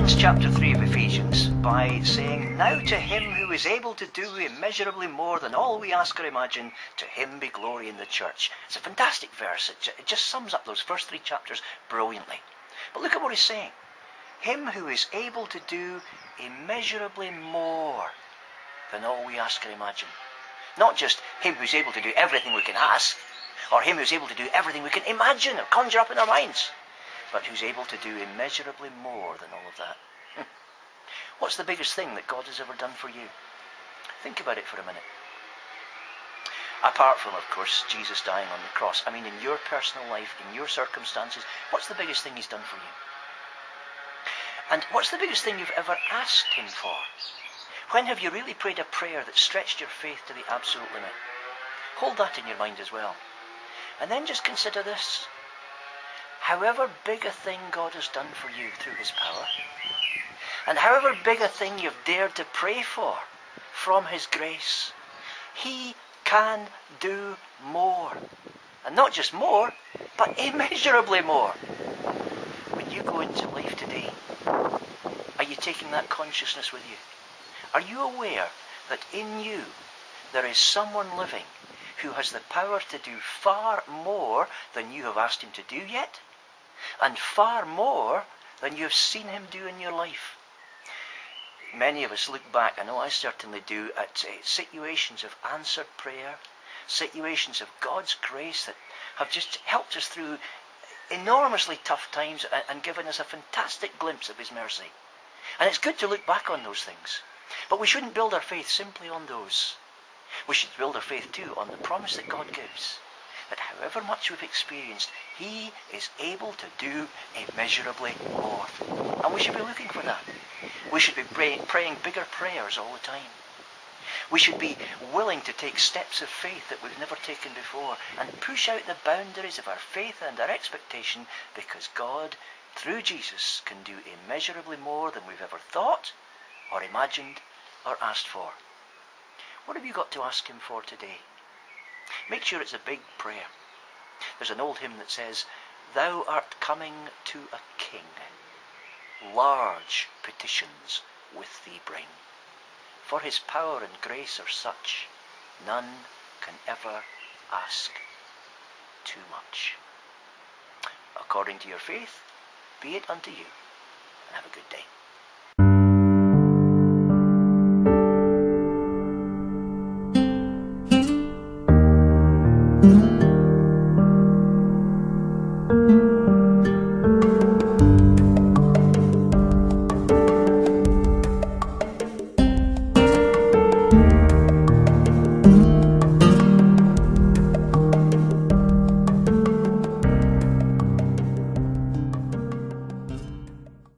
begins chapter 3 of Ephesians by saying, "Now to him who is able to do immeasurably more than all we ask or imagine, to him be glory in the church." It's a fantastic verse. It just sums up those first 3 chapters brilliantly. But look at what he's saying. Him who is able to do immeasurably more than all we ask or imagine. Not just him who's able to do everything we can ask, or him who's able to do everything we can imagine or conjure up in our minds, but who's able to do immeasurably more than all of that. What's the biggest thing that God has ever done for you? Think about it for a minute. Apart from, of course, Jesus dying on the cross. I mean, in your personal life, in your circumstances, what's the biggest thing he's done for you? And what's the biggest thing you've ever asked him for? When have you really prayed a prayer that stretched your faith to the absolute limit? Hold that in your mind as well. And then just consider this. However big a thing God has done for you through his power, and however big a thing you've dared to pray for from his grace, he can do more. And not just more, but immeasurably more. When you go into life today, are you taking that consciousness with you? Are you aware that in you there is someone living who has the power to do far more than you have asked him to do yet, and far more than you have seen him do in your life? Many of us look back, I know I certainly do, at situations of answered prayer, situations of God's grace that have just helped us through enormously tough times and given us a fantastic glimpse of his mercy. And it's good to look back on those things. But we shouldn't build our faith simply on those. We should build our faith too on the promise that God gives, that however much we've experienced, he is able to do immeasurably more. And we should be looking for that. We should be praying bigger prayers all the time. We should be willing to take steps of faith that we've never taken before and push out the boundaries of our faith and our expectation, because God, through Jesus, can do immeasurably more than we've ever thought or imagined or asked for. What have you got to ask him for today? Make sure it's a big prayer. There's an old hymn that says, "Thou art coming to a king, large petitions with thee bring. For his power and grace are such, none can ever ask too much." According to your faith, be it unto you, and have a good day.